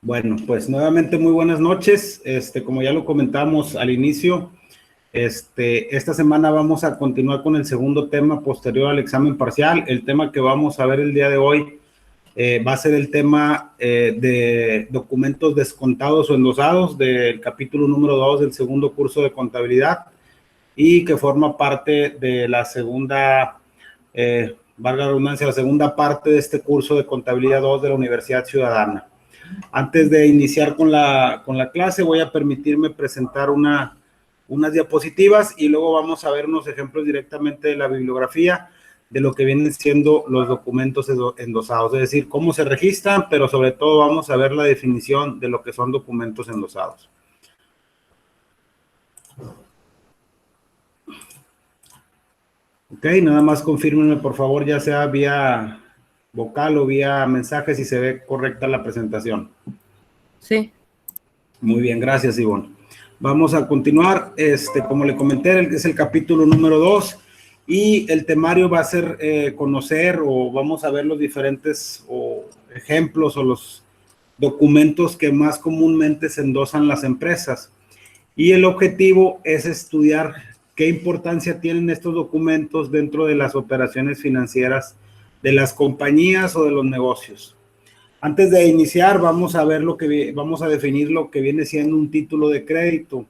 Bueno, pues nuevamente muy buenas noches. Como ya lo comentamos al inicio, esta semana vamos a continuar con el segundo tema posterior al examen parcial. El tema que vamos a ver el día de hoy va a ser el tema de documentos descontados o endosados del capítulo número 2 del segundo curso de contabilidad y que forma parte de la segunda, valga la redundancia, la segunda parte de este curso de contabilidad 2 de la Universidad Ciudadana. Antes de iniciar con la clase, voy a permitirme presentar unas diapositivas y luego vamos a ver unos ejemplos directamente de la bibliografía de lo que vienen siendo los documentos endosados, es decir, cómo se registran, pero sobre todo vamos a ver la definición de lo que son documentos endosados. Ok, nada más confírmenme por favor, ya sea vía vocal o vía mensaje, si se ve correcta la presentación. Sí. Muy bien, gracias, Ivonne. Vamos a continuar. Como le comenté, es el capítulo número 2 y el temario va a ser conocer o vamos a ver los diferentes ejemplos o los documentos que más comúnmente se endosan las empresas. Y el objetivo es estudiar qué importancia tienen estos documentos dentro de las operaciones financieras de las compañías o de los negocios. Antes de iniciar, vamos a definir lo que viene siendo un título de crédito.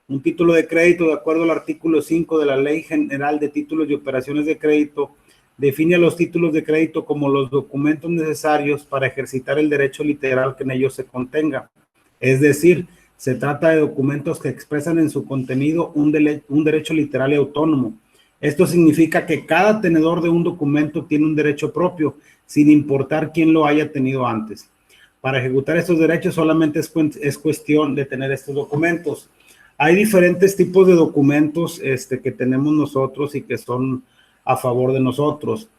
Un título de crédito, de acuerdo al artículo 5 de la Ley General de Títulos y Operaciones de Crédito, define a los títulos de crédito como los documentos necesarios para ejercitar el derecho literal que en ellos se contenga. Es decir, se trata de documentos que expresan en su contenido un derecho literal y autónomo. Esto significa que cada tenedor de un documento tiene un derecho propio, sin importar quién lo haya tenido antes. Para ejecutar estos derechos solamente es cuestión de tener estos documentos. Hay diferentes tipos de documentos que tenemos nosotros y que son a favor de nosotros.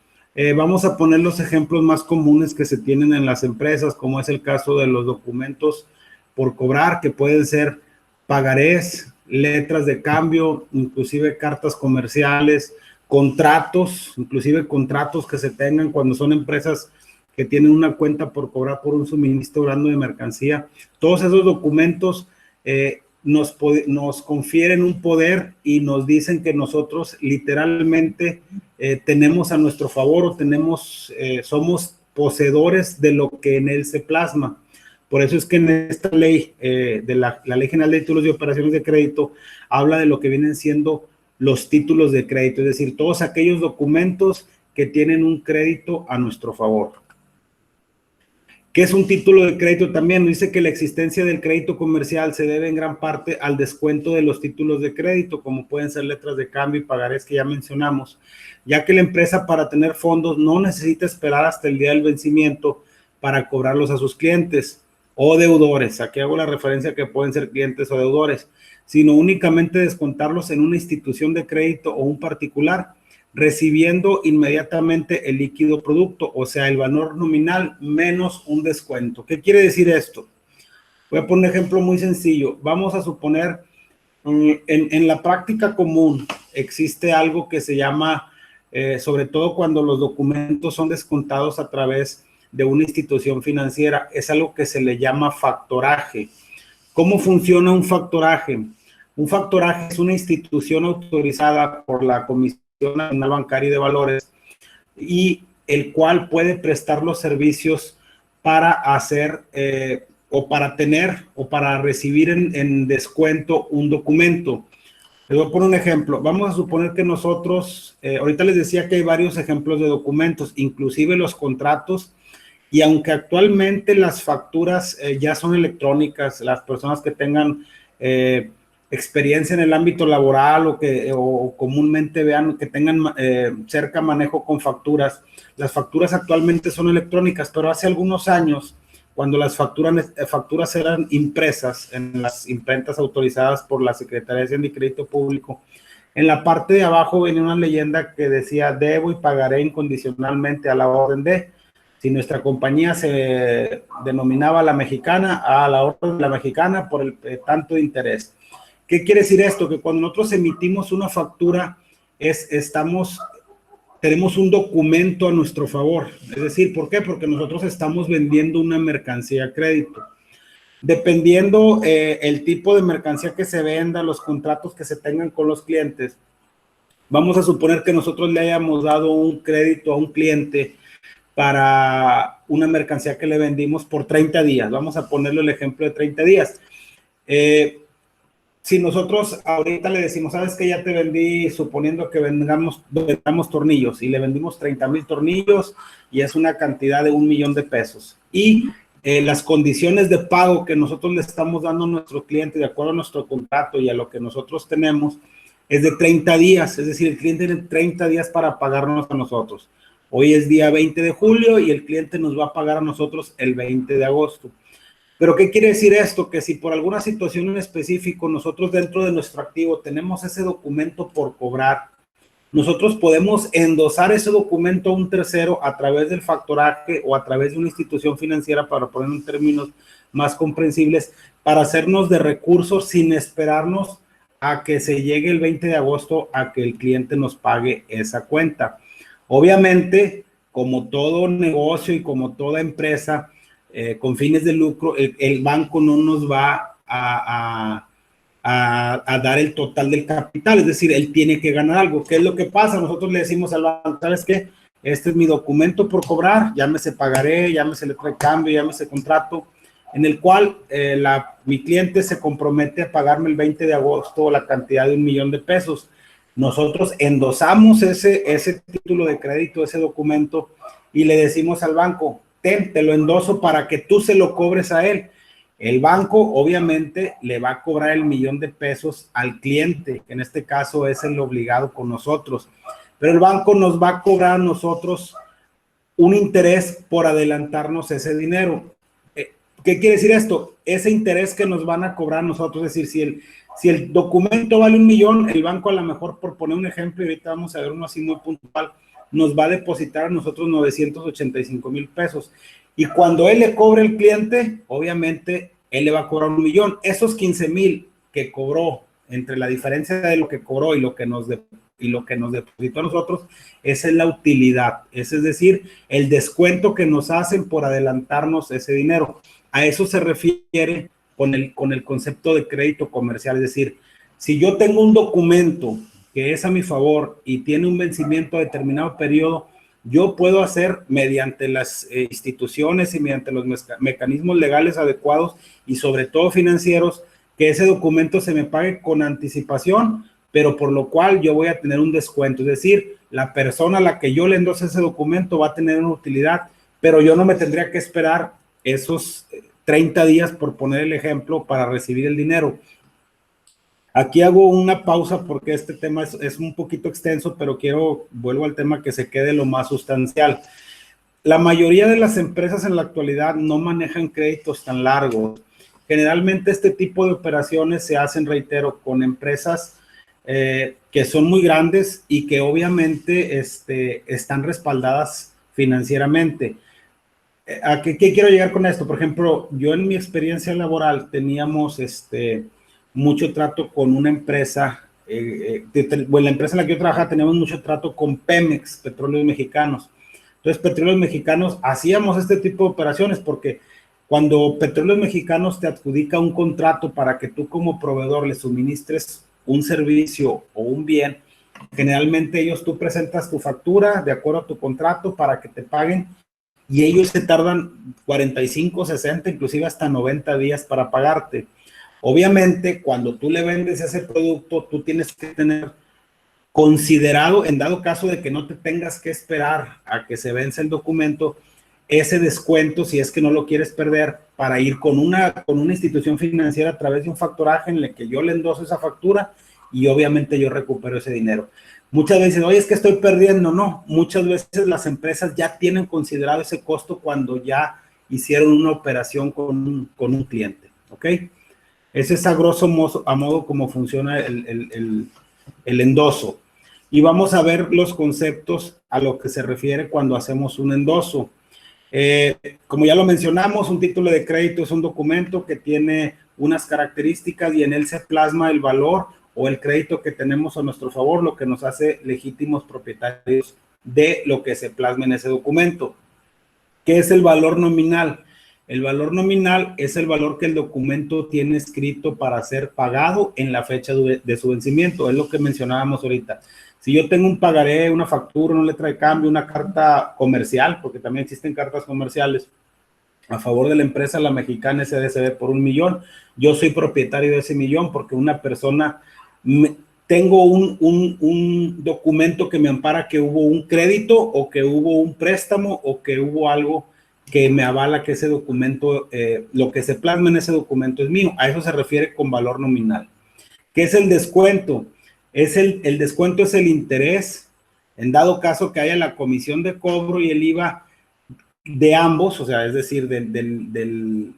Vamos a poner los ejemplos más comunes que se tienen en las empresas, como es el caso de los documentos por cobrar, que pueden ser pagarés, letras de cambio, inclusive cartas comerciales, contratos, inclusive contratos que se tengan cuando son empresas que tienen una cuenta por cobrar por un suministro grande de mercancía. Todos esos documentos nos confieren un poder y nos dicen que nosotros literalmente tenemos a nuestro favor o somos poseedores de lo que en él se plasma. Por eso es que en esta ley, la Ley General de Títulos y Operaciones de Crédito, habla de lo que vienen siendo los títulos de crédito, es decir, todos aquellos documentos que tienen un crédito a nuestro favor. ¿Qué es un título de crédito? También dice que la existencia del crédito comercial se debe en gran parte al descuento de los títulos de crédito, como pueden ser letras de cambio y pagarés que ya mencionamos, ya que la empresa para tener fondos no necesita esperar hasta el día del vencimiento para cobrarlos a sus clientes o deudores. Aquí hago la referencia que pueden ser clientes o deudores, sino únicamente descontarlos en una institución de crédito o un particular, recibiendo inmediatamente el líquido producto, o sea, el valor nominal menos un descuento. ¿Qué quiere decir esto? Voy a poner un ejemplo muy sencillo. Vamos a suponer, en la práctica común existe algo que se llama, sobre todo cuando los documentos son descontados a través de una institución financiera, es algo que se le llama factoraje. ¿Cómo funciona un factoraje? Un factoraje es una institución autorizada por la Comisión Nacional Bancaria y de Valores y el cual puede prestar los servicios para hacer o para tener o para recibir en descuento un documento. Les voy a poner un ejemplo. Vamos a suponer que nosotros, ahorita les decía que hay varios ejemplos de documentos, inclusive los contratos, y aunque actualmente las facturas ya son electrónicas, las personas que tengan experiencia en el ámbito laboral o comúnmente vean que tengan cerca manejo con facturas, las facturas actualmente son electrónicas, pero hace algunos años, cuando las facturas eran impresas en las imprentas autorizadas por la Secretaría de Hacienda y Crédito Público, en la parte de abajo venía una leyenda que decía: debo y pagaré incondicionalmente a la orden de. Si nuestra compañía se denominaba La Mexicana, a la orden de La Mexicana por el tanto de interés. ¿Qué quiere decir esto? Que cuando nosotros emitimos una factura, tenemos un documento a nuestro favor. Es decir, ¿por qué? Porque nosotros estamos vendiendo una mercancía a crédito. Dependiendo el tipo de mercancía que se venda, los contratos que se tengan con los clientes, vamos a suponer que nosotros le hayamos dado un crédito a un cliente para una mercancía que le vendimos por 30 días. Vamos a ponerle el ejemplo de 30 días. Si nosotros ahorita le decimos, sabes que ya te vendí, suponiendo que vendamos tornillos, y le vendimos 30,000 tornillos y es una cantidad de 1,000,000 de pesos. Y las condiciones de pago que nosotros le estamos dando a nuestro cliente de acuerdo a nuestro contrato y a lo que nosotros tenemos es de 30 días, es decir, el cliente tiene 30 días para pagarnos a nosotros. Hoy es día 20 de julio y el cliente nos va a pagar a nosotros el 20 de agosto. ¿Pero qué quiere decir esto? Que si por alguna situación en específico nosotros dentro de nuestro activo tenemos ese documento por cobrar, nosotros podemos endosar ese documento a un tercero a través del factoraje o a través de una institución financiera, para poner en términos más comprensibles, para hacernos de recursos sin esperarnos a que se llegue el 20 de agosto a que el cliente nos pague esa cuenta. Obviamente, como todo negocio y como toda empresa con fines de lucro, el banco no nos va a dar el total del capital, es decir, él tiene que ganar algo. ¿Qué es lo que pasa? Nosotros le decimos al banco, ¿sabes qué? Este es mi documento por cobrar, llámese pagaré, llámese letra de cambio, llámese contrato, en el cual mi cliente se compromete a pagarme el 20 de agosto la cantidad de 1,000,000 de pesos. Nosotros endosamos ese título de crédito, ese documento, y le decimos al banco, te lo endoso para que tú se lo cobres a él. El banco obviamente le va a cobrar el 1,000,000 de pesos al cliente, que en este caso es el obligado con nosotros, pero el banco nos va a cobrar a nosotros un interés por adelantarnos ese dinero. ¿Qué quiere decir esto? Ese interés que nos van a cobrar a nosotros, es decir, si el documento vale 1,000,000, el banco a lo mejor, por poner un ejemplo, y ahorita vamos a ver uno así muy puntual, nos va a depositar a nosotros 985,000 pesos. Y cuando él le cobre al cliente, obviamente, él le va a cobrar 1,000,000. Esos 15,000 que cobró, entre la diferencia de lo que cobró y lo que nos depositó a nosotros, esa es la utilidad. Es decir, el descuento que nos hacen por adelantarnos ese dinero. A eso se refiere con el concepto de crédito comercial. Es decir, si yo tengo un documento que es a mi favor y tiene un vencimiento a determinado periodo, yo puedo hacer mediante las instituciones y mediante los mecanismos legales adecuados y sobre todo financieros, que ese documento se me pague con anticipación, pero por lo cual yo voy a tener un descuento. Es decir, la persona a la que yo le endose ese documento va a tener una utilidad, pero yo no me tendría que esperar esos 30 días, por poner el ejemplo, para recibir el dinero. Aquí hago una pausa porque este tema es un poquito extenso, pero vuelvo al tema que se quede lo más sustancial. La mayoría de las empresas en la actualidad no manejan créditos tan largos. Generalmente este tipo de operaciones se hacen, reitero, con empresas que son muy grandes y que obviamente están respaldadas financieramente. ¿A qué quiero llegar con esto? Por ejemplo, yo en mi experiencia laboral teníamos mucho trato con una empresa, la empresa en la que yo trabajaba teníamos mucho trato con Pemex, Petróleos Mexicanos. Entonces, Petróleos Mexicanos, hacíamos este tipo de operaciones porque cuando Petróleos Mexicanos te adjudica un contrato para que tú como proveedor le suministres un servicio o un bien, generalmente tú presentas tu factura de acuerdo a tu contrato para que te paguen y ellos se tardan 45, 60, inclusive hasta 90 días para pagarte. Obviamente, cuando tú le vendes ese producto, tú tienes que tener considerado, en dado caso de que no te tengas que esperar a que se vence el documento, ese descuento, si es que no lo quieres perder, para ir con una institución financiera a través de un factoraje en el que yo le endoso esa factura y obviamente yo recupero ese dinero. Muchas veces, oye, es que estoy perdiendo. No, muchas veces las empresas ya tienen considerado ese costo cuando ya hicieron una operación con un cliente, ¿ok? Ese es a grosso modo cómo funciona el endoso. Y vamos a ver los conceptos a lo que se refiere cuando hacemos un endoso. Como ya lo mencionamos, un título de crédito es un documento que tiene unas características y en él se plasma el valor o el crédito que tenemos a nuestro favor, lo que nos hace legítimos propietarios de lo que se plasma en ese documento. ¿Qué es el valor nominal? El valor nominal es el valor que el documento tiene escrito para ser pagado en la fecha de su vencimiento. Es lo que mencionábamos ahorita. Si yo tengo un pagaré, una factura, una letra de cambio, una carta comercial, porque también existen cartas comerciales a favor de la empresa La Mexicana SDCB por 1 millón, yo soy propietario de ese millón porque una persona, tengo un documento que me ampara que hubo un crédito o que hubo un préstamo o que hubo algo que me avala que ese documento, lo que se plasma en ese documento es mío. A eso se refiere con valor nominal. ¿Qué es el descuento? El descuento es el interés, en dado caso que haya la comisión de cobro y el IVA de ambos, o sea, es decir, del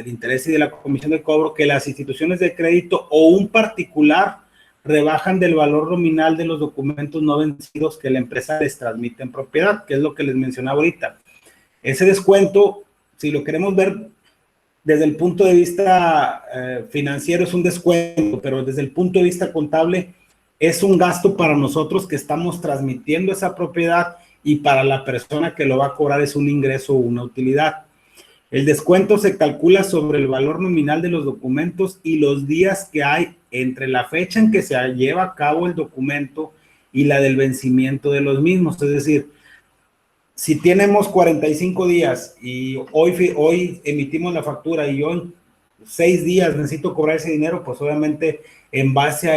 interés y de la comisión de cobro, que las instituciones de crédito o un particular rebajan del valor nominal de los documentos no vencidos que la empresa les transmite en propiedad, que es lo que les mencionaba ahorita. Ese descuento, si lo queremos ver desde el punto de vista financiero, es un descuento, pero desde el punto de vista contable es un gasto para nosotros que estamos transmitiendo esa propiedad, y para la persona que lo va a cobrar es un ingreso o una utilidad. El descuento se calcula sobre el valor nominal de los documentos y los días que hay entre la fecha en que se lleva a cabo el documento y la del vencimiento de los mismos. Es decir, si tenemos 45 días y hoy emitimos la factura y yo en 6 días necesito cobrar ese dinero, pues obviamente en base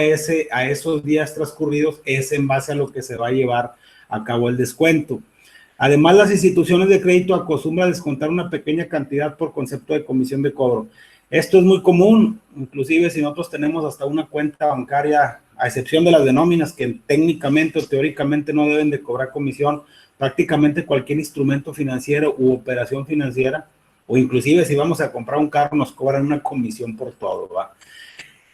a esos días transcurridos es en base a lo que se va a llevar a cabo el descuento. Además, las instituciones de crédito acostumbran a descontar una pequeña cantidad por concepto de comisión de cobro. Esto es muy común, inclusive si nosotros tenemos hasta una cuenta bancaria, a excepción de las de nóminas, que técnicamente o teóricamente no deben de cobrar comisión, prácticamente cualquier instrumento financiero u operación financiera, o inclusive si vamos a comprar un carro, nos cobran una comisión por todo, ¿va?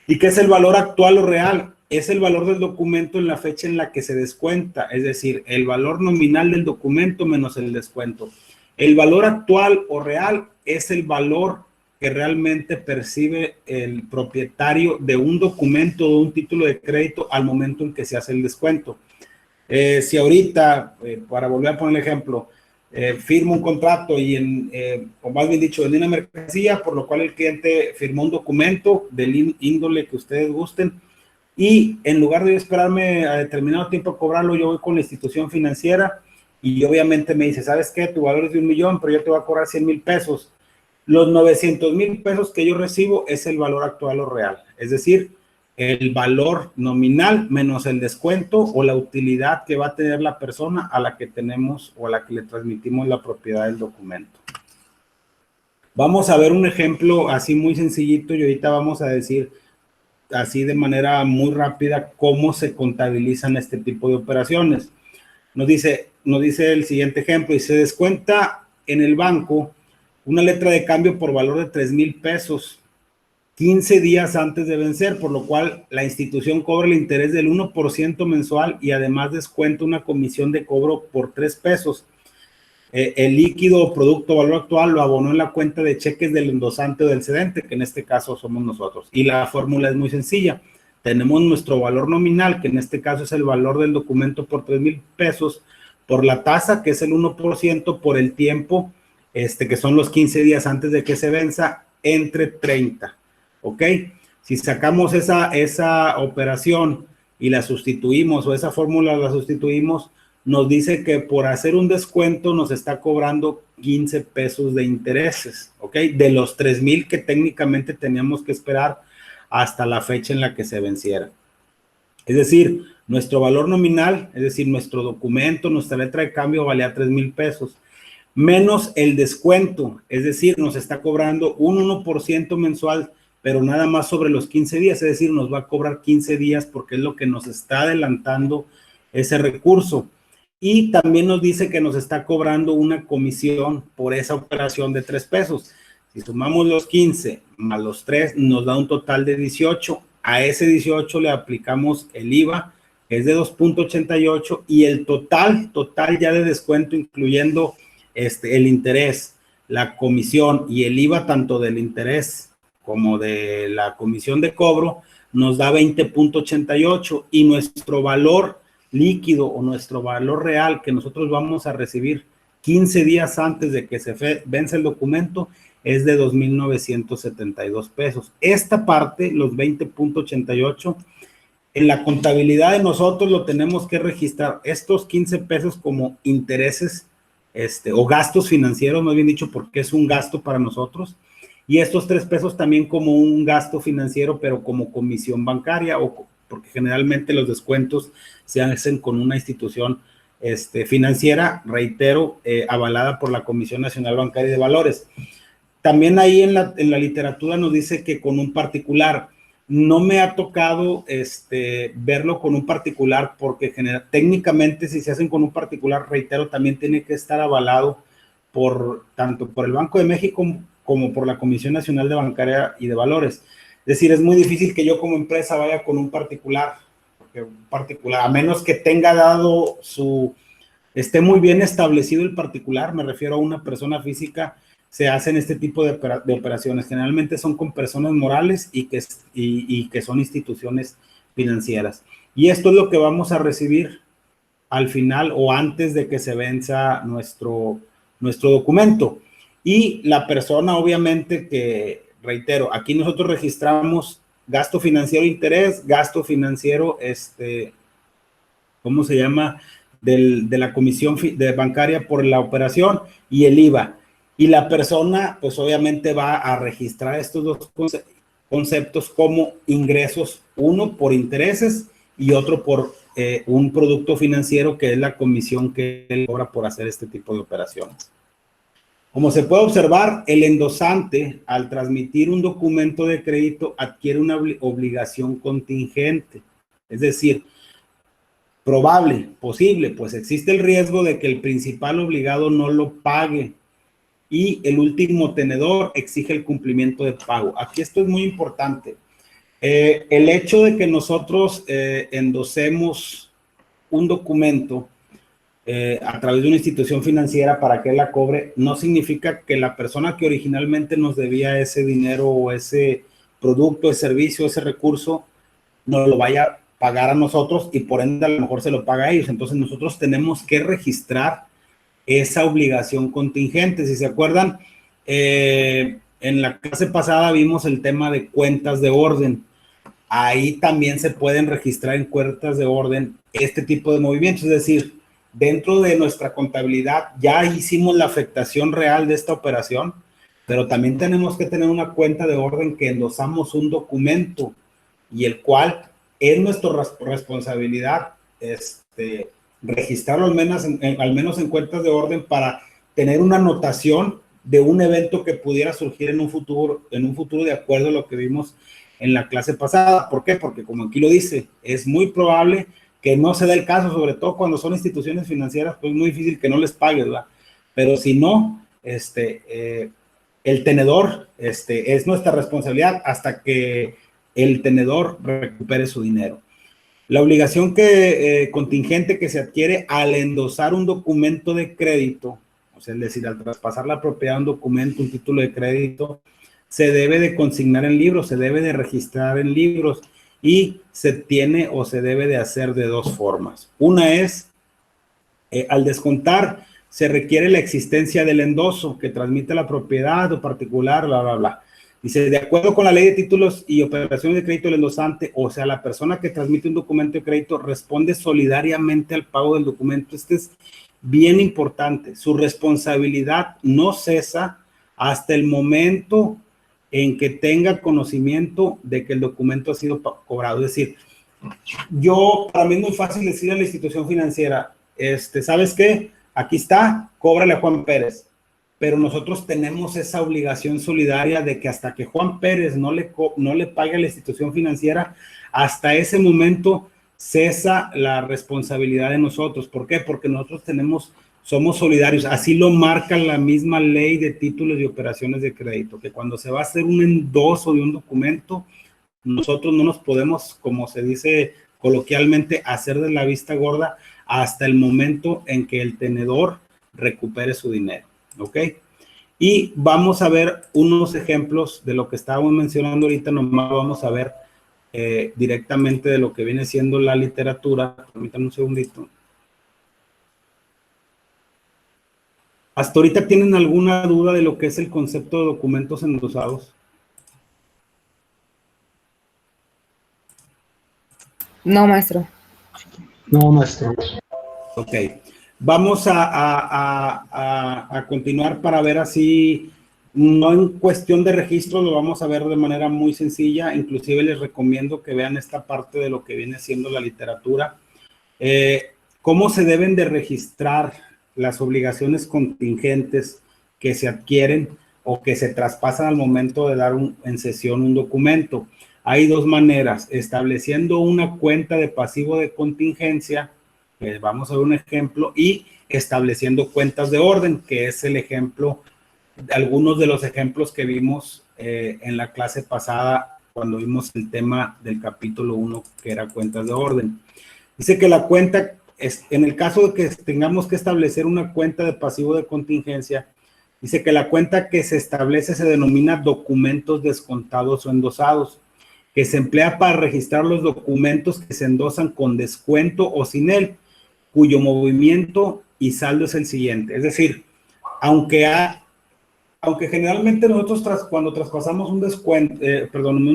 ¿Y qué es el valor actual o real? Es el valor del documento en la fecha en la que se descuenta, es decir, el valor nominal del documento menos el descuento. El valor actual o real es el valor que realmente percibe el propietario de un documento o de un título de crédito al momento en que se hace el descuento. Si ahorita, para volver a poner el ejemplo, firmo un contrato y o más bien dicho, vendí una mercancía, por lo cual el cliente firmó un documento del índole que ustedes gusten, y en lugar de esperarme a determinado tiempo a cobrarlo, yo voy con la institución financiera y obviamente me dice, ¿sabes qué? Tu valor es de 1 millón, pero yo te voy a cobrar 100,000 pesos. Los 900,000 pesos que yo recibo es el valor actual o real, es decir, el valor nominal menos el descuento o la utilidad que va a tener la persona a la que tenemos o a la que le transmitimos la propiedad del documento. Vamos a ver un ejemplo así muy sencillito y ahorita vamos a decir así de manera muy rápida cómo se contabilizan este tipo de operaciones. Nos dice el siguiente ejemplo, y se descuenta en el banco una letra de cambio por valor de 3,000 pesos 15 días antes de vencer, por lo cual la institución cobra el interés del 1% mensual y además descuenta una comisión de cobro por 3 pesos. El líquido o producto valor actual lo abonó en la cuenta de cheques del endosante o del cedente, que en este caso somos nosotros. Y la fórmula es muy sencilla. Tenemos nuestro valor nominal, que en este caso es el valor del documento por 3,000 pesos, por la tasa, que es el 1%, por el tiempo, que son los 15 días antes de que se venza, entre 30. ¿Ok? Si sacamos esa operación y la sustituimos, o esa fórmula la sustituimos, nos dice que por hacer un descuento nos está cobrando 15 pesos de intereses, ¿ok? De los 3,000 que técnicamente teníamos que esperar hasta la fecha en la que se venciera. Es decir, nuestro valor nominal, es decir, nuestro documento, nuestra letra de cambio valía 3,000 pesos, menos el descuento, es decir, nos está cobrando un 1% mensual, pero nada más sobre los 15 días, es decir, nos va a cobrar 15 días porque es lo que nos está adelantando ese recurso. Y también nos dice que nos está cobrando una comisión por esa operación de 3 pesos. Si sumamos los 15 más los 3, nos da un total de 18. A ese 18 le aplicamos el IVA, que es de 2.88, y el total ya de descuento, incluyendo el interés, la comisión y el IVA, tanto del interés como de la comisión de cobro, nos da 20.88, y nuestro valor líquido o nuestro valor real que nosotros vamos a recibir 15 días antes de que se vence el documento, es de 2,972 pesos. Esta parte, los 20.88, en la contabilidad de nosotros lo tenemos que registrar, estos 15 pesos como intereses o gastos financieros, más bien dicho, porque es un gasto para nosotros, y estos 3 pesos también como un gasto financiero, pero como comisión bancaria, o porque generalmente los descuentos se hacen con una institución financiera, reitero, avalada por la Comisión Nacional Bancaria y de Valores. También ahí en la literatura nos dice que con un particular. No me ha tocado verlo con un particular porque técnicamente si se hacen con un particular, reitero, también tiene que estar avalado tanto por el Banco de México como por la Comisión Nacional de Bancaria y de Valores. Es decir, es muy difícil que yo como empresa vaya con un particular, a menos que tenga dado esté muy bien establecido el particular, me refiero a una persona física, se hacen este tipo de operaciones. Generalmente son con personas morales y que son instituciones financieras. Y esto es lo que vamos a recibir al final o antes de que se venza nuestro documento. Y la persona, obviamente, que, reitero, aquí nosotros registramos gasto financiero interés, gasto financiero, ¿cómo se llama? De la comisión bancaria por la operación y el IVA. Y la persona, pues obviamente va a registrar estos dos conceptos como ingresos, uno por intereses y otro por un producto financiero que es la comisión que él cobra por hacer este tipo de operaciones. Como se puede observar, el endosante, al transmitir un documento de crédito, adquiere una obligación contingente. Es decir, probable, posible, pues existe el riesgo de que el principal obligado no lo pague y el último tenedor exige el cumplimiento de pago. Aquí esto es muy importante. El hecho de que nosotros endosemos un documento a través de una institución financiera para que la cobre, no significa que la persona que originalmente nos debía ese dinero o ese producto, ese servicio, ese recurso, no lo vaya a pagar a nosotros y por ende a lo mejor se lo paga a ellos. Entonces nosotros tenemos que registrar esa obligación contingente. Si se acuerdan, en la clase pasada vimos el tema de cuentas de orden. Ahí también se pueden registrar en cuentas de orden este tipo de movimientos, es decir, dentro de nuestra contabilidad ya hicimos la afectación real de esta operación, pero también tenemos que tener una cuenta de orden que endosamos un documento y el cual es nuestra responsabilidad registrarlo al menos en cuentas de orden para tener una anotación de un evento que pudiera surgir en un futuro de acuerdo a lo que vimos en la clase pasada. ¿Por qué? Porque como aquí lo dice, es muy probable que no se dé el caso, sobre todo cuando son instituciones financieras, pues es muy difícil que no les pague, ¿verdad? Pero si no, el tenedor es nuestra responsabilidad hasta que el tenedor recupere su dinero. La obligación contingente que se adquiere al endosar un documento de crédito, o sea, es decir, al traspasar la propiedad de un documento, un título de crédito, se debe de consignar en libros, se debe de registrar en libros y se tiene o se debe de hacer de dos formas. Una es, al descontar, se requiere la existencia del endoso que transmite la propiedad o particular, bla, bla, bla. Dice, de acuerdo con la ley de títulos y operaciones de crédito del endosante, o sea, la persona que transmite un documento de crédito responde solidariamente al pago del documento. Este es bien importante. Su responsabilidad no cesa hasta el momento en que tenga conocimiento de que el documento ha sido cobrado. Es decir, para mí es muy fácil decir a la institución financiera, ¿sabes qué? Aquí está, cóbrale a Juan Pérez. Pero nosotros tenemos esa obligación solidaria de que hasta que Juan Pérez no le pague a la institución financiera, hasta ese momento cesa la responsabilidad de nosotros. ¿Por qué? Porque nosotros somos solidarios. Así lo marca la misma ley de títulos y operaciones de crédito, que cuando se va a hacer un endoso de un documento, nosotros no nos podemos, como se dice coloquialmente, hacer de la vista gorda hasta el momento en que el tenedor recupere su dinero. ¿Ok? Y vamos a ver unos ejemplos de lo que estábamos mencionando ahorita, nomás vamos a ver directamente de lo que viene siendo la literatura. Permítanme un segundito. ¿Hasta ahorita tienen alguna duda de lo que es el concepto de documentos endosados? No, maestro. No, maestro. Ok, vamos a continuar para ver así, no en cuestión de registro, lo vamos a ver de manera muy sencilla, inclusive les recomiendo que vean esta parte de lo que viene siendo la literatura. ¿Cómo se deben de registrar las obligaciones contingentes que se adquieren o que se traspasan al momento de dar en sesión un documento? Hay dos maneras, estableciendo una cuenta de pasivo de contingencia, vamos a ver un ejemplo, y estableciendo cuentas de orden, que es el ejemplo, algunos de los ejemplos que vimos en la clase pasada cuando vimos el tema del capítulo 1, que era cuentas de orden. Dice que la cuenta, en el caso de que tengamos que establecer una cuenta de pasivo de contingencia, dice que la cuenta que se establece se denomina documentos descontados o endosados, que se emplea para registrar los documentos que se endosan con descuento o sin él, cuyo movimiento y saldo es el siguiente. Es decir, aunque generalmente nosotros cuando traspasamos un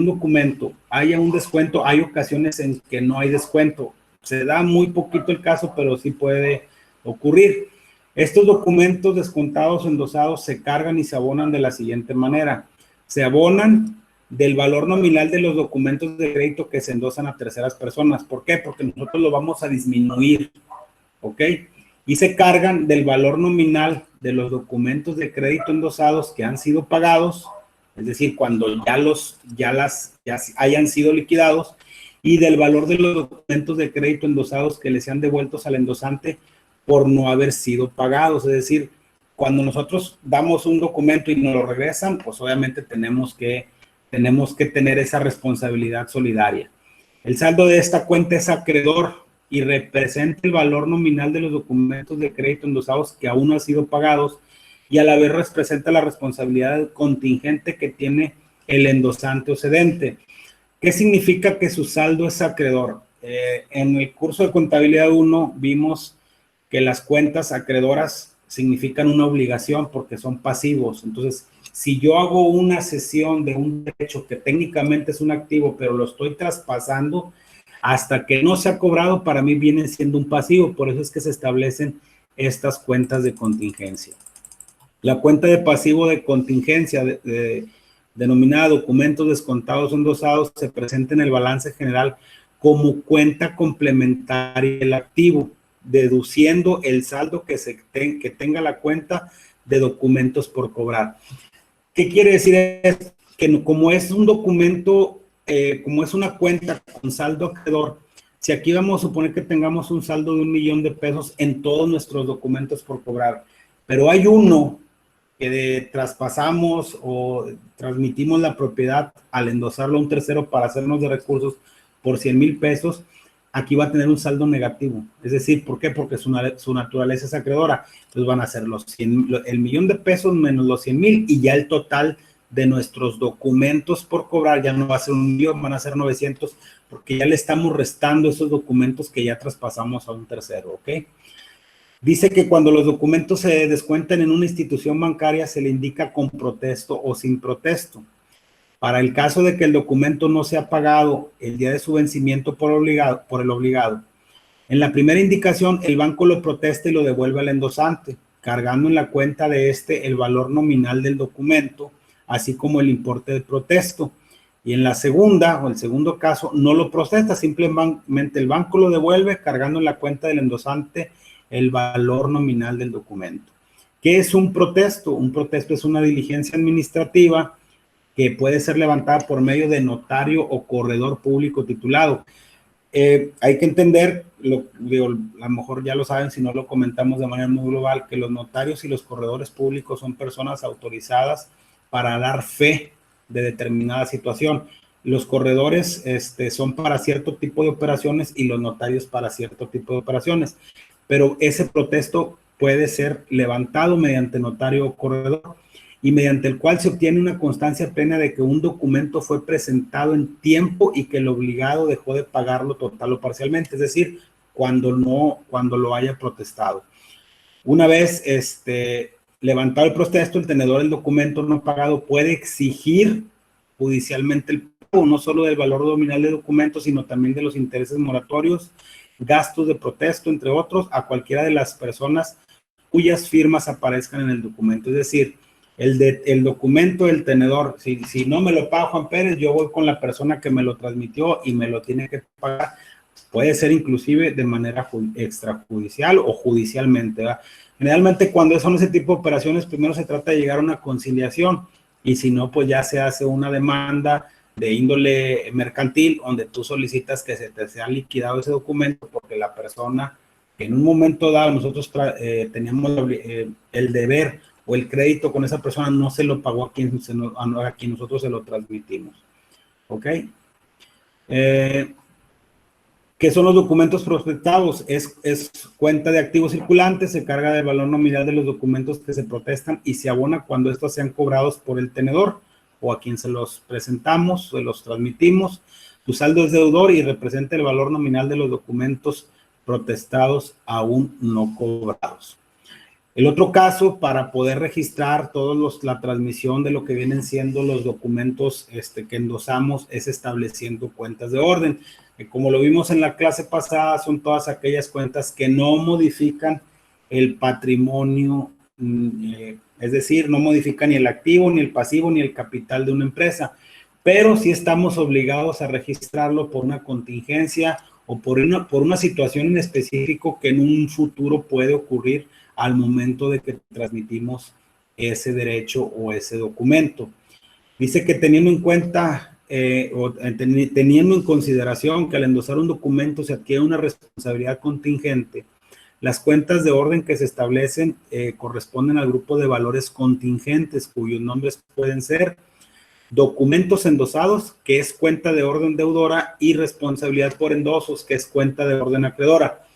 documento, haya un descuento, hay ocasiones en que no hay descuento. Se da muy poquito el caso, pero sí puede ocurrir. Estos documentos descontados o endosados se cargan y se abonan de la siguiente manera. Se abonan del valor nominal de los documentos de crédito que se endosan a terceras personas. ¿Por qué? Porque nosotros lo vamos a disminuir, ¿ok? Y se cargan del valor nominal de los documentos de crédito endosados que han sido pagados, es decir, cuando ya hayan sido liquidados, y del valor de los documentos de crédito endosados que les sean devueltos al endosante por no haber sido pagados. Es decir, cuando nosotros damos un documento y nos lo regresan, pues obviamente tenemos que tener esa responsabilidad solidaria. El saldo de esta cuenta es acreedor y representa el valor nominal de los documentos de crédito endosados que aún no han sido pagados, y a la vez representa la responsabilidad contingente que tiene el endosante o cedente. ¿Qué significa que su saldo es acreedor? En el curso de contabilidad 1 vimos que las cuentas acreedoras significan una obligación porque son pasivos. Entonces, si yo hago una cesión de un derecho que técnicamente es un activo, pero lo estoy traspasando, hasta que no se ha cobrado, para mí viene siendo un pasivo. Por eso es que se establecen estas cuentas de contingencia. La cuenta de pasivo de contingencia, denominada documentos descontados o endosados, se presenta en el balance general como cuenta complementaria del activo, deduciendo el saldo que tenga la cuenta de documentos por cobrar. ¿Qué quiere decir esto? Que como es un documento, como es una cuenta con saldo acreedor, si aquí vamos a suponer que tengamos un saldo de $1,000,000 de pesos en todos nuestros documentos por cobrar, pero hay uno que traspasamos o transmitimos la propiedad al endosarlo a un tercero para hacernos de recursos por 100,000 pesos, aquí va a tener un saldo negativo. Es decir, ¿por qué? Porque su naturaleza es acreedora. Entonces van a ser el millón de pesos menos los 100,000, y ya el total de nuestros documentos por cobrar ya no va a ser 1,000,000, van a ser 900, porque ya le estamos restando esos documentos que ya traspasamos a un tercero, ¿ok? Dice que cuando los documentos se descuentan en una institución bancaria se le indica con protesto o sin protesto. Para el caso de que el documento no sea pagado el día de su vencimiento por el obligado, en la primera indicación el banco lo protesta y lo devuelve al endosante, cargando en la cuenta de el valor nominal del documento, así como el importe del protesto. Y en la segunda o el segundo caso no lo protesta, simplemente el banco lo devuelve cargando en la cuenta del endosante el valor nominal del documento. ¿Qué es un protesto? Un protesto es una diligencia administrativa que puede ser levantada por medio de notario o corredor público titulado. Hay que entender, a lo mejor ya lo saben si no lo comentamos de manera muy global, que los notarios y los corredores públicos son personas autorizadas para dar fe de determinada situación. Los corredores son para cierto tipo de operaciones y los notarios para cierto tipo de operaciones, pero ese protesto puede ser levantado mediante notario o corredor, y mediante el cual se obtiene una constancia plena de que un documento fue presentado en tiempo y que el obligado dejó de pagarlo total o parcialmente, es decir, cuando lo haya protestado. Una vez levantado el protesto, el tenedor del documento no pagado puede exigir judicialmente el pago, no solo del valor nominal de documentos, sino también de los intereses moratorios, gastos de protesto, entre otros, a cualquiera de las personas cuyas firmas aparezcan en el documento. Es decir, el documento del tenedor, si no me lo paga Juan Pérez, yo voy con la persona que me lo transmitió y me lo tiene que pagar. Puede ser inclusive de manera extrajudicial o judicialmente, ¿verdad? Generalmente cuando son ese tipo de operaciones, primero se trata de llegar a una conciliación y si no, pues ya se hace una demanda de índole mercantil donde tú solicitas que se te sea liquidado ese documento porque la persona que en un momento dado nosotros teníamos el deber o el crédito con esa persona no se lo pagó a quien nosotros se lo transmitimos. ¿Ok? ¿Qué son los documentos prospectados? Es cuenta de activos circulantes, se carga del valor nominal de los documentos que se protestan y se abona cuando estos sean cobrados por el tenedor o a quien se los presentamos, se los transmitimos. Tu saldo es deudor y representa el valor nominal de los documentos protestados aún no cobrados. El otro caso, para poder registrar la transmisión de lo que vienen siendo los documentos que endosamos, es estableciendo cuentas de orden. Como lo vimos en la clase pasada, son todas aquellas cuentas que no modifican el patrimonio, es decir, no modifican ni el activo, ni el pasivo, ni el capital de una empresa, pero sí estamos obligados a registrarlo por una contingencia o por una situación en específico que en un futuro puede ocurrir al momento de que transmitimos ese derecho o ese documento. Dice que teniendo en cuenta teniendo en consideración que al endosar un documento se adquiere una responsabilidad contingente, las cuentas de orden que se establecen corresponden al grupo de valores contingentes, cuyos nombres pueden ser documentos endosados, que es cuenta de orden deudora, y responsabilidad por endosos, que es cuenta de orden acreedora.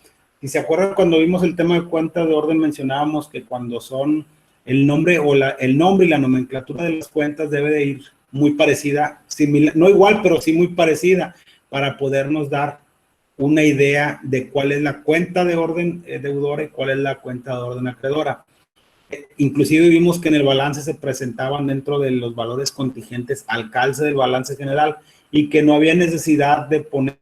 Si se acuerdan, cuando vimos el tema de cuenta de orden, mencionábamos que cuando son el nombre y la nomenclatura de las cuentas debe de ir muy parecida, similar, no igual, pero sí muy parecida, para podernos dar una idea de cuál es la cuenta de orden deudora y cuál es la cuenta de orden acreedora. Inclusive vimos que en el balance se presentaban dentro de los valores contingentes al calce del balance general y que no había necesidad de poner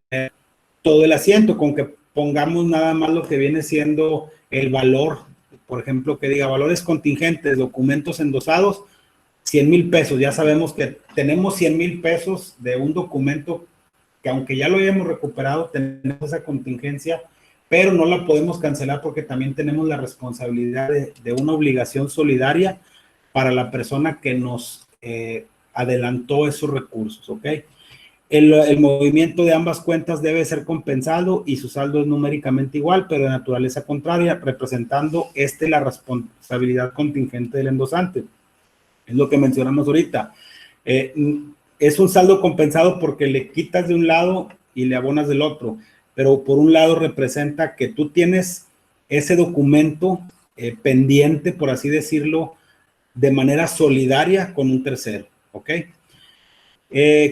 todo el asiento, con que pongamos nada más lo que viene siendo el valor, por ejemplo, que diga valores contingentes, documentos endosados, 100,000 pesos. Ya sabemos que tenemos 100,000 pesos de un documento que aunque ya lo hayamos recuperado, tenemos esa contingencia, pero no la podemos cancelar porque también tenemos la responsabilidad de una obligación solidaria para la persona que nos adelantó esos recursos, ¿ok? El movimiento de ambas cuentas debe ser compensado y su saldo es numéricamente igual, pero de naturaleza contraria, representando la responsabilidad contingente del endosante. Es lo que mencionamos ahorita. Es un saldo compensado porque le quitas de un lado y le abonas del otro, pero por un lado representa que tú tienes ese documento pendiente, por así decirlo, de manera solidaria con un tercero, ¿ok?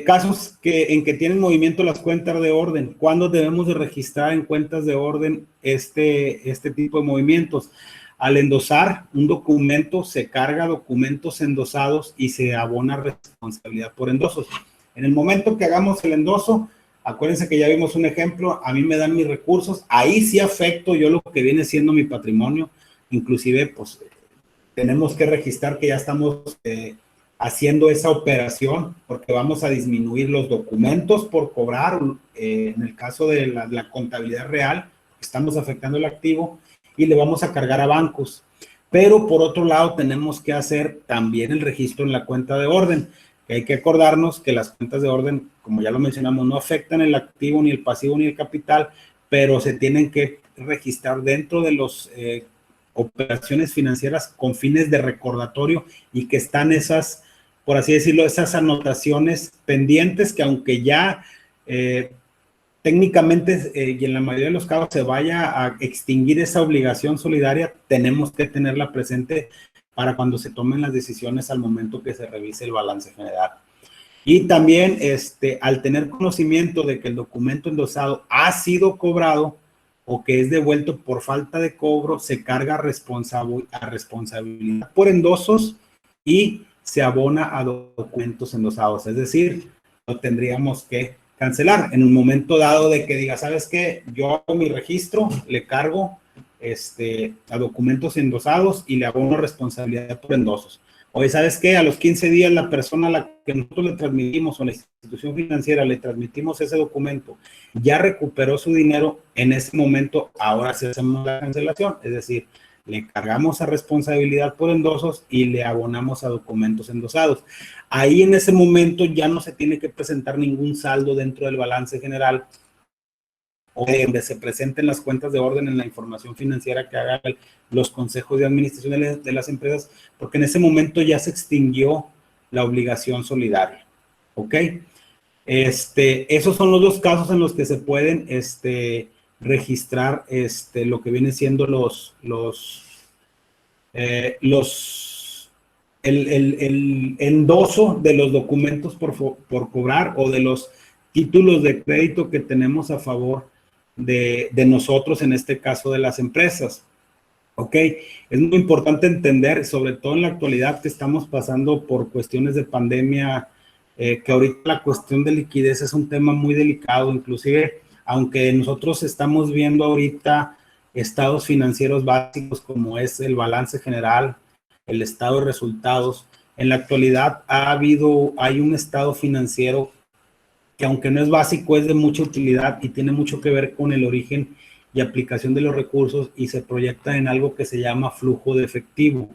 Casos en que tienen movimiento las cuentas de orden. ¿Cuándo debemos de registrar en cuentas de orden este tipo de movimientos? Al endosar un documento, se carga documentos endosados y se abona responsabilidad por endosos. En el momento que hagamos el endoso, acuérdense que ya vimos un ejemplo, a mí me dan mis recursos, ahí sí afecto yo lo que viene siendo mi patrimonio, inclusive pues tenemos que registrar que ya estamos haciendo esa operación porque vamos a disminuir los documentos por cobrar, en el caso de la contabilidad real, estamos afectando el activo y le vamos a cargar a bancos. Pero por otro lado tenemos que hacer también el registro en la cuenta de orden, que hay que acordarnos que las cuentas de orden, como ya lo mencionamos, no afectan el activo, ni el pasivo, ni el capital, pero se tienen que registrar dentro de las operaciones financieras con fines de recordatorio y que están esas, por así decirlo, esas anotaciones pendientes que aunque ya técnicamente y en la mayoría de los casos se vaya a extinguir esa obligación solidaria, tenemos que tenerla presente para cuando se tomen las decisiones al momento que se revise el balance general. Y también al tener conocimiento de que el documento endosado ha sido cobrado, o que es devuelto por falta de cobro, se carga a responsabilidad por endosos y se abona a documentos endosados. Es decir, lo tendríamos que cancelar en un momento dado de que diga, ¿sabes qué? Yo hago mi registro, le cargo a documentos endosados y le abono responsabilidad por endosos. Oye, ¿sabes qué? A los 15 días la persona a la que nosotros le transmitimos o la institución financiera le transmitimos ese documento ya recuperó su dinero, en ese momento ahora sí hacemos la cancelación, es decir, le cargamos a responsabilidad por endosos y le abonamos a documentos endosados. Ahí en ese momento ya no se tiene que presentar ningún saldo dentro del balance general o donde se presenten las cuentas de orden en la información financiera que hagan los consejos de administración de las empresas, porque en ese momento ya se extinguió la obligación solidaria. ¿Ok? Esos son los dos casos en los que se pueden registrar lo que viene siendo el endoso de los documentos por cobrar o de los títulos de crédito que tenemos a favor de nosotros, en este caso de las empresas. ¿Ok? Es muy importante entender, sobre todo en la actualidad que estamos pasando por cuestiones de pandemia, que ahorita la cuestión de liquidez es un tema muy delicado, inclusive aunque nosotros estamos viendo ahorita estados financieros básicos como es el balance general, el estado de resultados, en la actualidad hay un estado financiero que aunque no es básico, es de mucha utilidad y tiene mucho que ver con el origen y aplicación de los recursos y se proyecta en algo que se llama flujo de efectivo.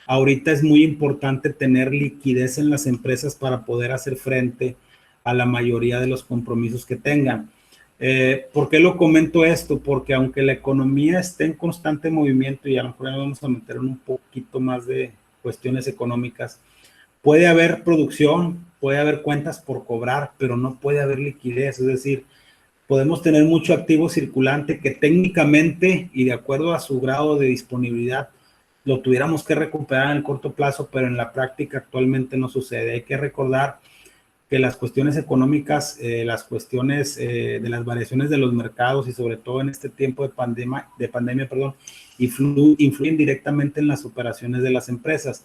Ahorita es muy importante tener liquidez en las empresas para poder hacer frente a la mayoría de los compromisos que tengan. ¿Por qué lo comento esto? Porque aunque la economía esté en constante movimiento y a lo mejor nos vamos a meter en un poquito más de cuestiones económicas, puede haber producción, puede haber cuentas por cobrar, pero no puede haber liquidez. Es decir, podemos tener mucho activo circulante que técnicamente y de acuerdo a su grado de disponibilidad lo tuviéramos que recuperar en el corto plazo, pero en la práctica actualmente no sucede. Hay que recordar que las cuestiones económicas, las cuestiones de las variaciones de los mercados y sobre todo en este tiempo de pandemia, influyen directamente en las operaciones de las empresas.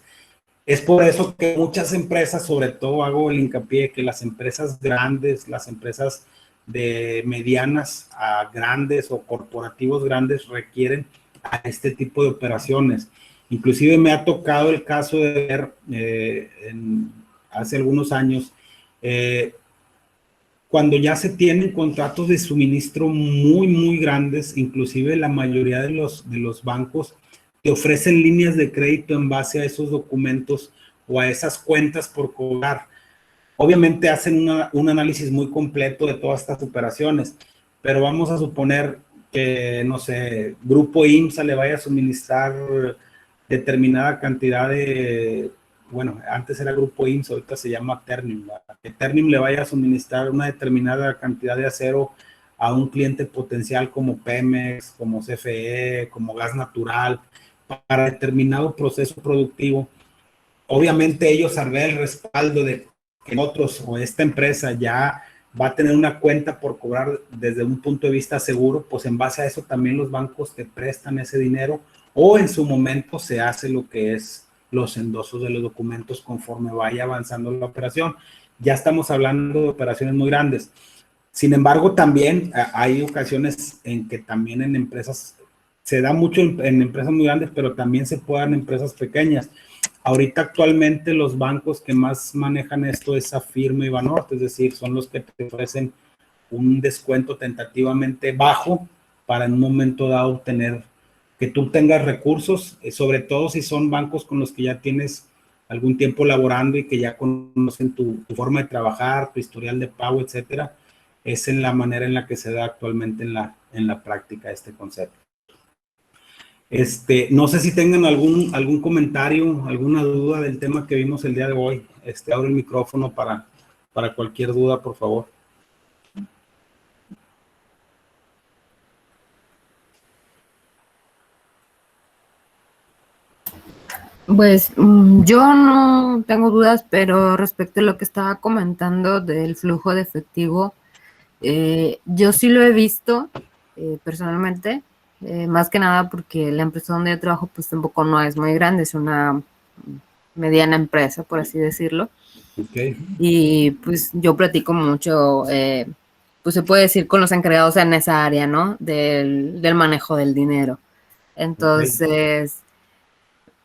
Es por eso que muchas empresas, sobre todo hago el hincapié que las empresas grandes, las empresas de medianas a grandes o corporativos grandes requieren a este tipo de operaciones. Inclusive me ha tocado el caso de ver hace algunos años, cuando ya se tienen contratos de suministro muy, muy grandes, inclusive la mayoría de los bancos te ofrecen líneas de crédito en base a esos documentos o a esas cuentas por cobrar. Obviamente hacen un análisis muy completo de todas estas operaciones, pero vamos a suponer que, no sé, Grupo IMSA le vaya a suministrar determinada cantidad bueno, antes era Grupo IMSA, ahorita se llama Ternium, que Ternium le vaya a suministrar una determinada cantidad de acero a un cliente potencial como Pemex, como CFE, como Gas Natural, para determinado proceso productivo. Obviamente ellos al ver el respaldo de que otros o esta empresa ya va a tener una cuenta por cobrar desde un punto de vista seguro, pues en base a eso también los bancos te prestan ese dinero o en su momento se hace lo que es los endosos de los documentos conforme vaya avanzando la operación. Ya estamos hablando de operaciones muy grandes. Sin embargo, también hay ocasiones en que también en empresas, se da mucho en empresas muy grandes, pero también se puede dar en empresas pequeñas. Ahorita actualmente los bancos que más manejan esto es Afirme y Banorte, es decir, son los que te ofrecen un descuento tentativamente bajo para en un momento dado tener, que tú tengas recursos, sobre todo si son bancos con los que ya tienes algún tiempo laborando y que ya conocen tu forma de trabajar, tu historial de pago, etcétera. Es en la manera en la que se da actualmente en la práctica este concepto. No sé si tengan algún comentario, alguna duda del tema que vimos el día de hoy. Abro el micrófono para cualquier duda, por favor. Pues yo no tengo dudas, pero respecto a lo que estaba comentando del flujo de efectivo, yo sí lo he visto personalmente, más que nada porque la empresa donde yo trabajo pues tampoco no es muy grande, es una mediana empresa, por así decirlo. Okay. Y pues yo platico mucho, pues se puede decir con los encargados en esa área, ¿no? Del manejo del dinero. Entonces,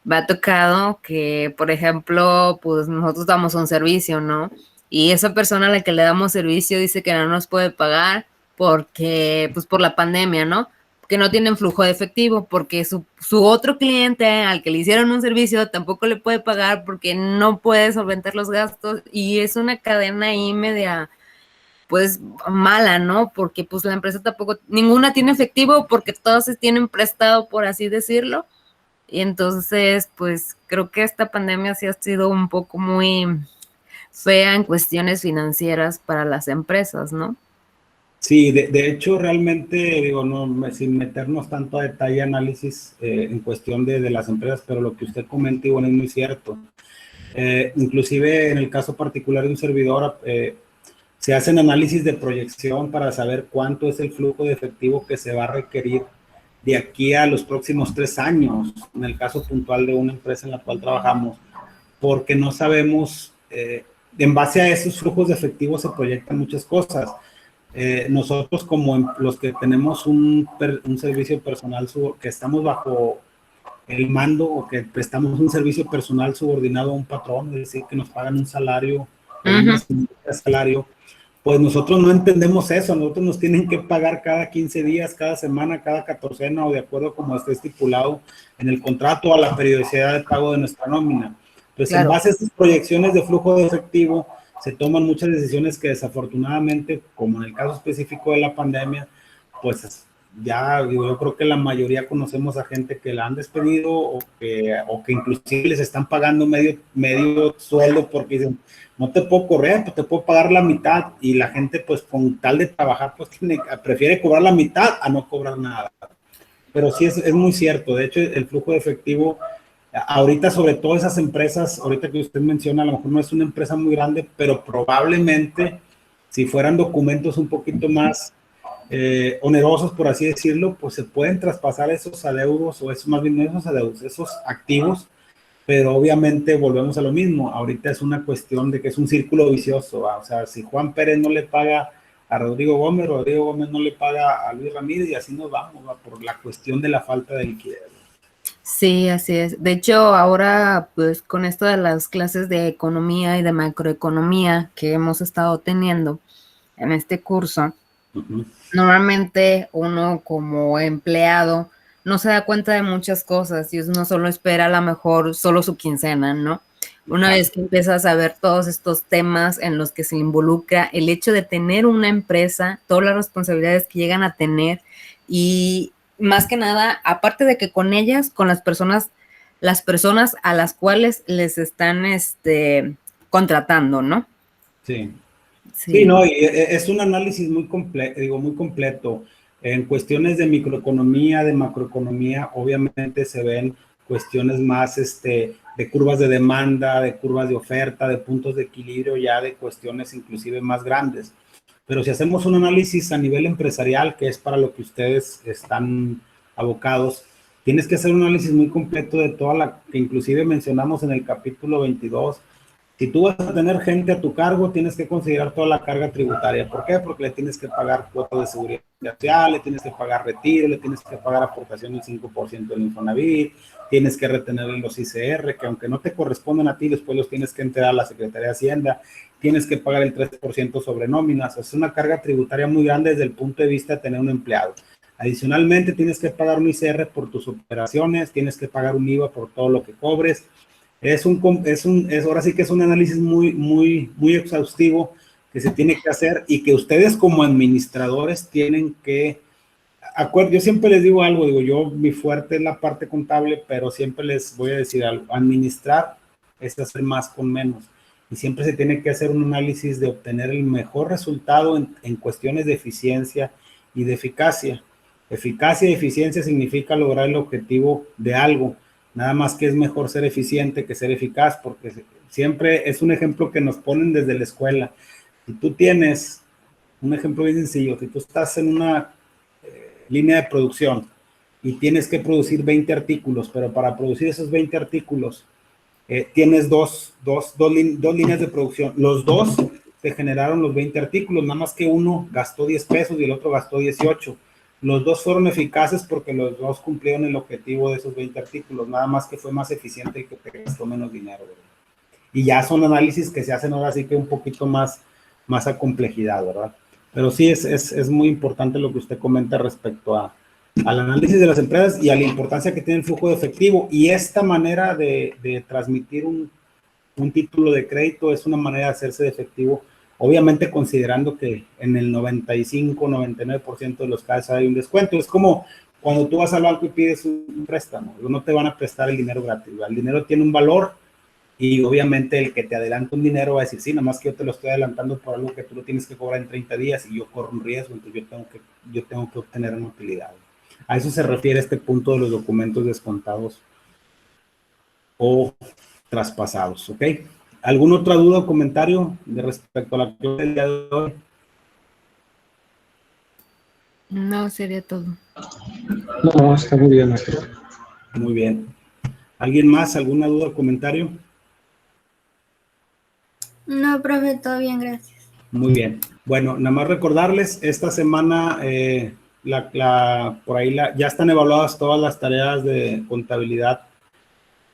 me ha tocado que, por ejemplo, pues nosotros damos un servicio, ¿no? Y esa persona a la que le damos servicio dice que no nos puede pagar porque, pues por la pandemia, ¿no? Que no tienen flujo de efectivo, porque su otro cliente al que le hicieron un servicio tampoco le puede pagar porque no puede solventar los gastos y es una cadena ahí media, pues mala, ¿no? Porque pues la empresa tampoco, ninguna tiene efectivo porque todos se tienen prestado, por así decirlo. Y entonces, pues creo que esta pandemia sí ha sido un poco muy fea en cuestiones financieras para las empresas, ¿no? Sí, de hecho, realmente, digo, sin meternos tanto a detalle, análisis en cuestión de las empresas, pero lo que usted comenta, bueno, es muy cierto. Inclusive en el caso particular de un servidor, se hacen análisis de proyección para saber cuánto es el flujo de efectivo que se va a requerir de aquí a los próximos 3 años, en el caso puntual de una empresa en la cual trabajamos, porque no sabemos, en base a esos flujos de efectivo se proyectan muchas cosas. Nosotros como los que tenemos un servicio personal, que estamos bajo el mando o que prestamos un servicio personal subordinado a un patrón, es decir, que nos pagan un salario o una salario, pues nosotros no entendemos eso. Nosotros nos tienen que pagar cada 15 días, cada semana, cada catorcena o de acuerdo como esté estipulado en el contrato a la periodicidad de pago de nuestra nómina. Pues claro, en base a estas proyecciones de flujo de efectivo se toman muchas decisiones que desafortunadamente, como en el caso específico de la pandemia, pues ya yo creo que la mayoría conocemos a gente que la han despedido o que inclusive les están pagando medio sueldo porque dicen, no te puedo correr, pues te puedo pagar la mitad, y la gente pues con tal de trabajar pues prefiere cobrar la mitad a no cobrar nada. Pero sí es muy cierto. De hecho, el flujo de efectivo ahorita, sobre todo esas empresas, ahorita que usted menciona, a lo mejor no es una empresa muy grande, pero probablemente si fueran documentos un poquito más onerosos, por así decirlo, pues se pueden traspasar esos adeudos, o esos, más bien no esos adeudos, esos activos, pero obviamente volvemos a lo mismo. Ahorita es una cuestión de que es un círculo vicioso, ¿va? O sea, si Juan Pérez no le paga a Rodrigo Gómez no le paga a Luis Ramírez, y así nos vamos, ¿va? Por la cuestión de la falta de liquidez. Sí, así es. De hecho, ahora, pues con esto de las clases de economía y de macroeconomía que hemos estado teniendo en este curso, normalmente uno como empleado no se da cuenta de muchas cosas y uno solo espera a lo mejor solo su quincena, ¿no? Una vez que empiezas a ver todos estos temas en los que se involucra el hecho de tener una empresa, todas las responsabilidades que llegan a tener, y más que nada, aparte de que con ellas, con las personas a las cuales les están contratando, ¿no? Sí. Sí. Sí, no, y es un análisis muy completo. En cuestiones de microeconomía, de macroeconomía, obviamente se ven cuestiones más de curvas de demanda, de curvas de oferta, de puntos de equilibrio, ya de cuestiones inclusive más grandes. Pero si hacemos un análisis a nivel empresarial, que es para lo que ustedes están abocados, tienes que hacer un análisis muy completo de toda la que inclusive mencionamos en el capítulo 22. Si tú vas a tener gente a tu cargo, tienes que considerar toda la carga tributaria. ¿Por qué? Porque le tienes que pagar cuotas de seguridad social, le tienes que pagar retiro, le tienes que pagar aportación del 5% del Infonavit, tienes que retener los ICR, que aunque no te corresponden a ti, después los tienes que entregar a la Secretaría de Hacienda, tienes que pagar el 3% sobre nóminas. Es una carga tributaria muy grande desde el punto de vista de tener un empleado. Adicionalmente, tienes que pagar un ICR por tus operaciones, tienes que pagar un IVA por todo lo que cobres. Ahora sí que es un análisis muy exhaustivo que se tiene que hacer, y que ustedes como administradores tienen que, yo siempre les digo algo, mi fuerte es la parte contable, pero siempre les voy a decir algo: administrar es hacer más con menos, y siempre se tiene que hacer un análisis de obtener el mejor resultado en cuestiones de eficiencia y de eficacia. Eficacia y eficiencia significa lograr el objetivo de algo. Nada más que es mejor ser eficiente que ser eficaz, porque siempre es un ejemplo que nos ponen desde la escuela. Si tú tienes un ejemplo bien sencillo, si tú estás en una línea de producción y tienes que producir 20 artículos, pero para producir esos 20 artículos tienes dos líneas de producción. Los dos te generaron los 20 artículos, nada más que uno gastó 10 pesos y el otro gastó 18. Los dos fueron eficaces porque los dos cumplieron el objetivo de esos 20 artículos, nada más que fue más eficiente el que te gastó menos dinero, ¿verdad? Y ya son análisis que se hacen ahora sí que un poquito más a complejidad, ¿verdad? Pero sí es muy importante lo que usted comenta respecto al análisis de las empresas y a la importancia que tiene el flujo de efectivo. Y esta manera de transmitir un título de crédito es una manera de hacerse de efectivo, obviamente considerando que en el 95-99% de los casos hay un descuento. Es como cuando tú vas al banco y pides un préstamo, no te van a prestar el dinero gratis, ¿verdad? El dinero tiene un valor y obviamente el que te adelanta un dinero va a decir, sí, nada más que yo te lo estoy adelantando por algo que tú lo tienes que cobrar en 30 días y yo corro un riesgo, entonces yo tengo que obtener una utilidad. A eso se refiere este punto de los documentos descontados o traspasados, ¿ok? ¿Alguna otra duda o comentario de respecto a la clase del día de hoy? No, sería todo. No, está muy bien, maestro. Muy bien. ¿Alguien más? ¿Alguna duda o comentario? No, profe, todo bien, gracias. Muy bien. Bueno, nada más recordarles, esta semana por ahí ya están evaluadas todas las tareas de contabilidad,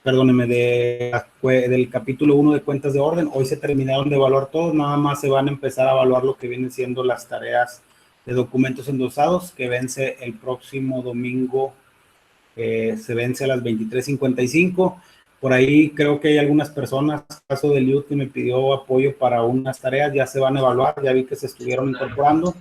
perdónenme, del capítulo 1 de cuentas de orden. Hoy se terminaron de evaluar todos, nada más se van a empezar a evaluar lo que vienen siendo las tareas de documentos endosados, que vence el próximo domingo, se vence a las 23:55. Por ahí creo que hay algunas personas, caso de Liud, que me pidió apoyo para unas tareas, ya se van a evaluar, ya vi que se estuvieron incorporando.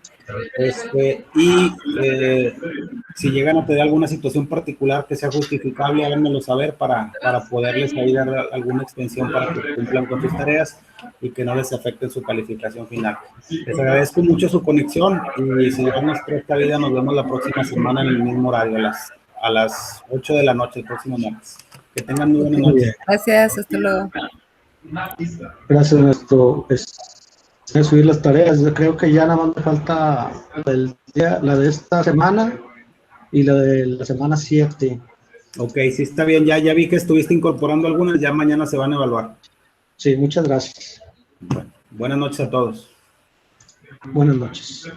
Si llegan a tener alguna situación particular que sea justificable, háganmelo saber para poderles ahí dar alguna extensión para que cumplan con sus tareas y que no les afecten su calificación final. Les agradezco mucho su conexión y si Dios nos presta vida, nos vemos la próxima semana en el mismo horario, a las 8 de la noche, el próximo martes. Que tengan muy buena noche. Gracias, hasta luego. Gracias, maestro. Voy a subir las tareas. Yo creo que ya nada más me falta la de esta semana y la de la semana 7. Ok, sí está bien. Ya vi que estuviste incorporando algunas. Ya mañana se van a evaluar. Sí, muchas gracias. Bueno, buenas noches a todos. Buenas noches.